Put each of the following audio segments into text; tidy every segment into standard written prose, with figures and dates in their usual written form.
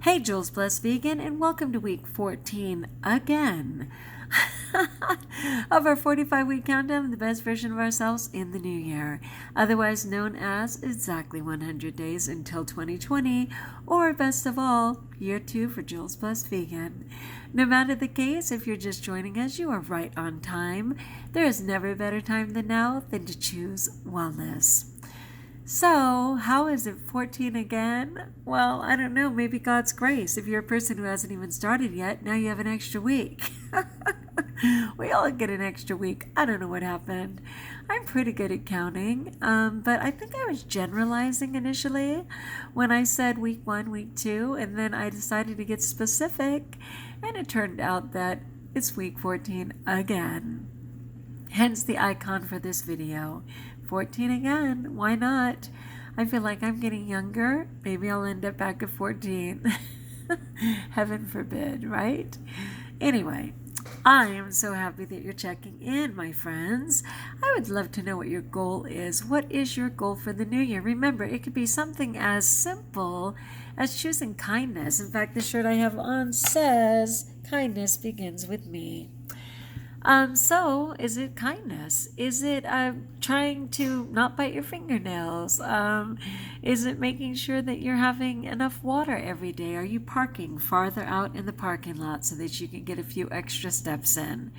Hey, Jules Blessed Vegan, and welcome to week 14 again of our 45-week countdown of the best version of ourselves in the new year, otherwise known as exactly 100 days until 2020, or best of all, year 2 for Jules Blessed Vegan. No matter the case, if you're just joining us, you are right on time. There is never a better time than now than to choose wellness. So, how is it 14 again? Well, I don't know, maybe God's grace. If you're a person who hasn't even started yet, now you have an extra week. We all get an extra week. I don't know what happened. I'm pretty good at counting, but I think I was generalizing initially when I said week 1, week 2, and then I decided to get specific, and it turned out that it's week 14 again. Hence the icon for this video. 14 again, why not? I feel like I'm getting younger. Maybe I'll end up back at 14. Heaven forbid, right? Anyway, I am so happy that you're checking in, my friends. I would love to know what your goal is. What is your goal for the new year? Remember, it could be something as simple as choosing kindness. In fact, the shirt I have on says, "Kindness begins with me." So is it kindness? Is it trying to not bite your fingernails? Is it making sure that you're having enough water every day? Are you parking farther out in the parking lot so that you can get a few extra steps in?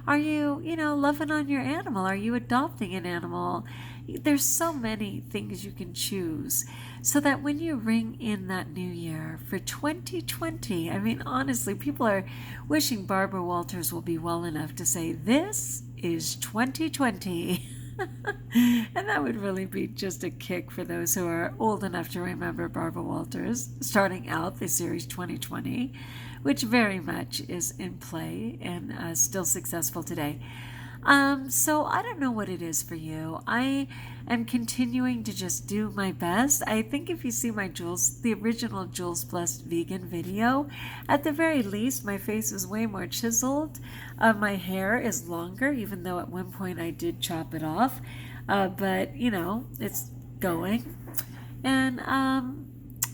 Are you, loving on your animal? Are you adopting an animal? There's so many things you can choose so that when you ring in that new year for 2020, I mean, honestly, people are wishing Barbara Walters will be well enough to say, "This is 2020." And that would really be just a kick for those who are old enough to remember Barbara Walters starting out the series 2020, which very much is in play and still successful today. So I don't know what it is for you. I am continuing to just do my best. I think if you see my the original Jules Blessed Vegan video, at the very least, my face is way more chiseled. My hair is longer, even though at one point I did chop it off. But, it's going. And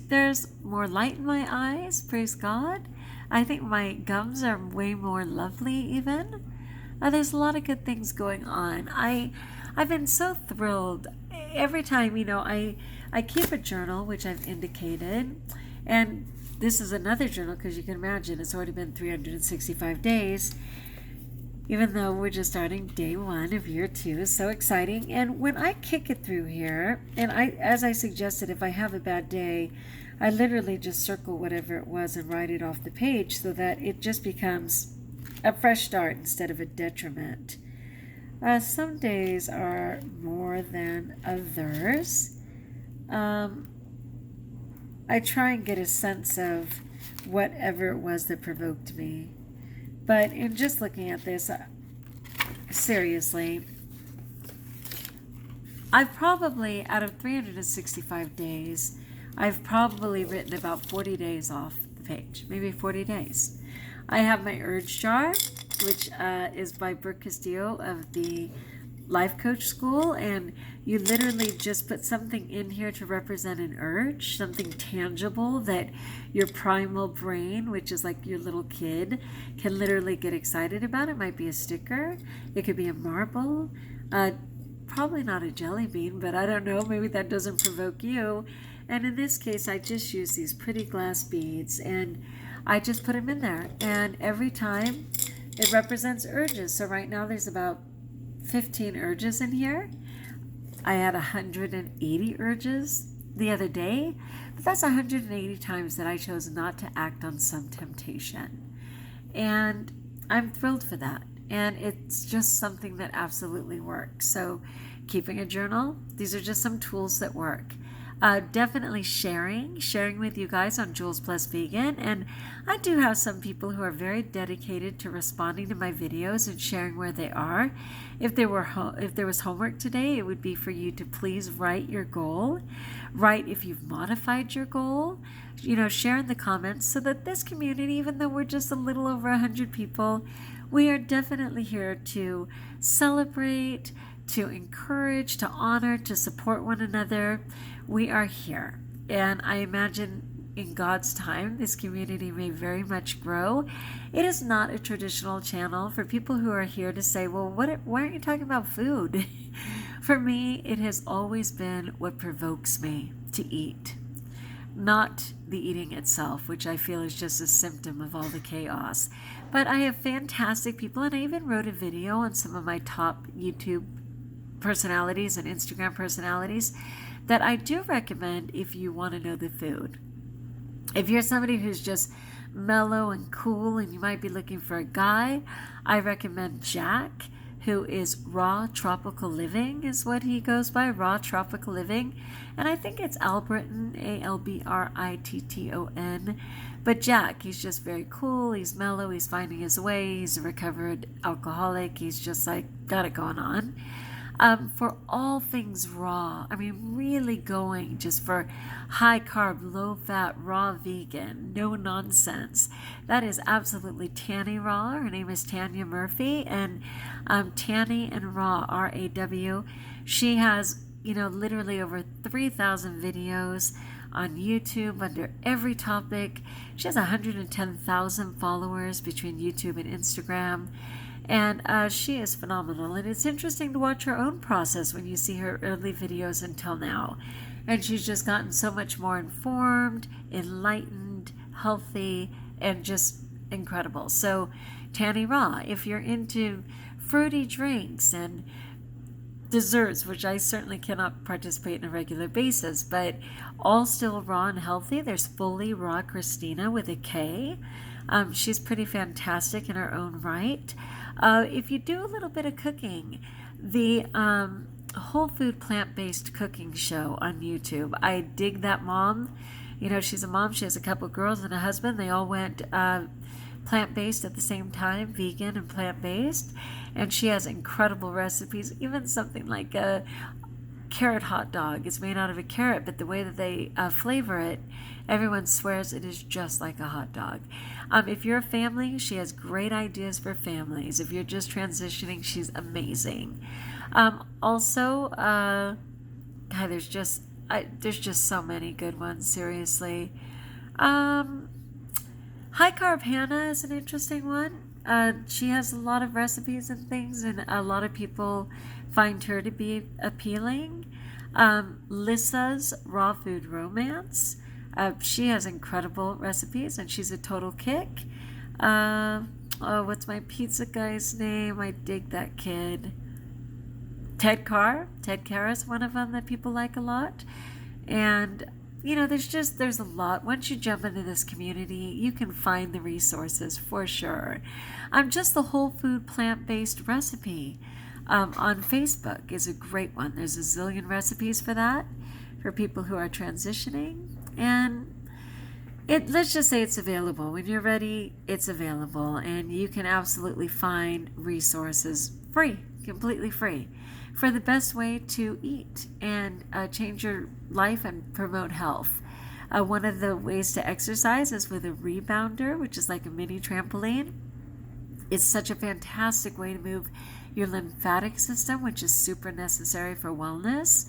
there's more light in my eyes, praise God. I think my gums are way more lovely even. There's a lot of good things going on. I've been so thrilled. Every time, I keep a journal, which I've indicated. And this is another journal because you can imagine it's already been 365 days. Even though we're just starting day 1 of year 2. So exciting. And when I kick it through here, and as I suggested, if I have a bad day, I literally just circle whatever it was and write it off the page so that it just becomes a fresh start instead of a detriment. Some days are more than others. I try and get a sense of whatever it was that provoked me. But in just looking at this, seriously, I've probably, out of 365 days, I've probably written about 40 days off the page, maybe 40 days. I have my urge jar, which is by Brooke Castillo of the Life Coach School, and you literally just put something in here to represent an urge, something tangible that your primal brain, which is like your little kid, can literally get excited about. It might be a sticker, it could be a marble, probably not a jelly bean, but I don't know, maybe that doesn't provoke you. And in this case, I just use these pretty glass beads, and I just put them in there, and every time it represents urges. So right now there's about 15 urges in here. I had 180 urges the other day, but that's 180 times that I chose not to act on some temptation. And I'm thrilled for that. And it's just something that absolutely works. So keeping a journal, these are just some tools that work. Definitely sharing with you guys on Jules Blessed Vegan, and I do have some people who are very dedicated to responding to my videos and sharing where they are. If there was homework today, it would be for you to please write your goal, write if you've modified your goal, share in the comments so that this community, even though we're just a little over 100 people, we are definitely here to celebrate, to encourage, to honor, to support one another. We are here. And I imagine in God's time, this community may very much grow. It is not a traditional channel for people who are here to say, well, why aren't you talking about food? For me, it has always been what provokes me to eat, not the eating itself, which I feel is just a symptom of all the chaos. But I have fantastic people, and I even wrote a video on some of my top YouTube personalities and Instagram personalities that I do recommend if you want to know the food. If you're somebody who's just mellow and cool and you might be looking for a guy, I recommend Jack, who is Raw Tropical Living is what he goes by, Raw Tropical Living. And I think it's Albritton, Albritton. But Jack, he's just very cool, he's mellow, he's finding his way, he's a recovered alcoholic, he's just like got it going on. For all things raw, I mean, really going just for high carb, low fat, raw vegan, no nonsense. That is absolutely Tanny Raw. Her name is Tanya Murphy, and Tanny and Raw, R-A-W. She has, literally over 3,000 videos on YouTube under every topic. She has 110,000 followers between YouTube and Instagram. And she is phenomenal. And it's interesting to watch her own process when you see her early videos until now. And she's just gotten so much more informed, enlightened, healthy, and just incredible. So, Tanny Raw, if you're into fruity drinks and desserts, which I certainly cannot participate in a regular basis, but all still raw and healthy. There's Fully Raw Christina with a K. She's pretty fantastic in her own right. If you do a little bit of cooking, the Whole Food Plant-Based Cooking Show on YouTube, I dig that mom. She's a mom. She has a couple girls and a husband. They all went plant-based at the same time, vegan and plant-based. And she has incredible recipes, even something like a carrot hot dog. It's made out of a carrot, but the way that they flavor it, everyone swears it is just like a hot dog. If you're a family, she has great ideas for families. If you're just transitioning, she's amazing. There's just so many good ones, seriously. High Carb Hannah is an interesting one. She has a lot of recipes and things, and a lot of people find her to be appealing. Lissa's Raw Food Romance. She has incredible recipes, and she's a total kick. What's my pizza guy's name? I dig that kid. Ted Carr. Ted Carr is one of them that people like a lot. And, there's a lot. Once you jump into this community, you can find the resources for sure. Just the Whole Food Plant-Based Recipe on Facebook is a great one. There's a zillion recipes for that, for people who are transitioning. And let's just say it's available. When you're ready, it's available. And you can absolutely find resources free, completely free, for the best way to eat and change your life and promote health. One of the ways to exercise is with a rebounder, which is like a mini trampoline. It's such a fantastic way to move your lymphatic system, which is super necessary for wellness.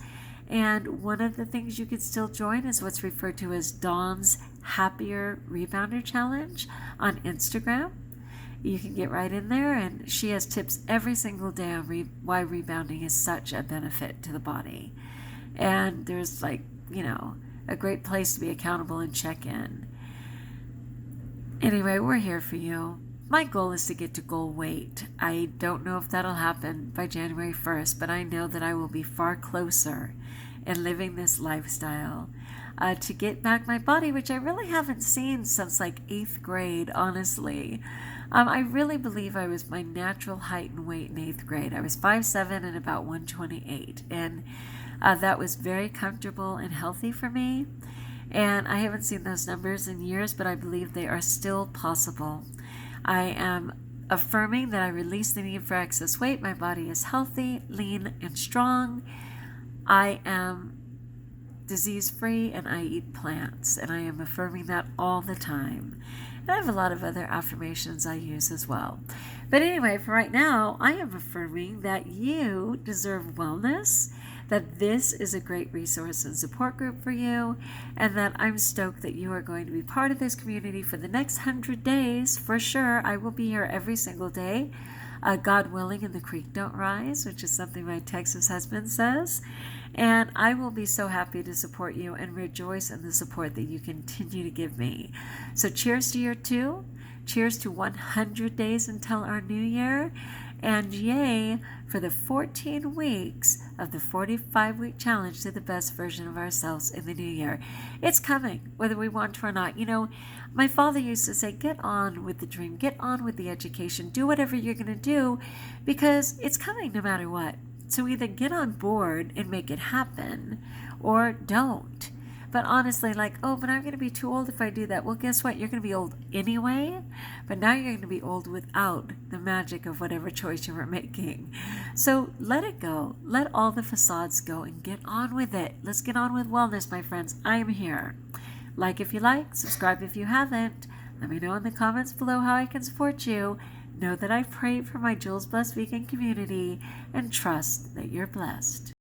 And one of the things you can still join is what's referred to as Dawn's Happier Rebounder Challenge on Instagram. You can get right in there, and she has tips every single day on why rebounding is such a benefit to the body. And there's a great place to be accountable and check in. Anyway, we're here for you. My goal is to get to goal weight. I don't know if that'll happen by January 1st, but I know that I will be far closer in living this lifestyle to get back my body, which I really haven't seen since 8th grade, honestly. I really believe I was my natural height and weight in 8th grade. I was 5'7" and about 128, and that was very comfortable and healthy for me. And I haven't seen those numbers in years, but I believe they are still possible. I am affirming that I release the need for excess weight. My body is healthy, lean, and strong. I am disease-free, and I eat plants, and I am affirming that all the time. And I have a lot of other affirmations I use as well. But anyway, for right now, I am affirming that you deserve wellness, that this is a great resource and support group for you, and that I'm stoked that you are going to be part of this community for the next 100 days. For sure, I will be here every single day, God willing, and the creek don't rise, which is something my Texas husband says. And I will be so happy to support you and rejoice in the support that you continue to give me. So cheers to year 2. Cheers to 100 days until our new year. And yay for the 14 weeks of the 45-week challenge to the best version of ourselves in the new year. It's coming, whether we want to or not. You know, my father used to say, get on with the dream, get on with the education, do whatever you're going to do, because it's coming no matter what. So either get on board and make it happen, or don't. But honestly, like, oh, but I'm going to be too old if I do that. Well, guess what? You're going to be old anyway, but now you're going to be old without the magic of whatever choice you were making. So let it go. Let all the facades go and get on with it. Let's get on with wellness, my friends. I am here. Like if you like, subscribe if you haven't. Let me know in the comments below how I can support you. Know that I pray for my Jules Blessed Vegan community and trust that you're blessed.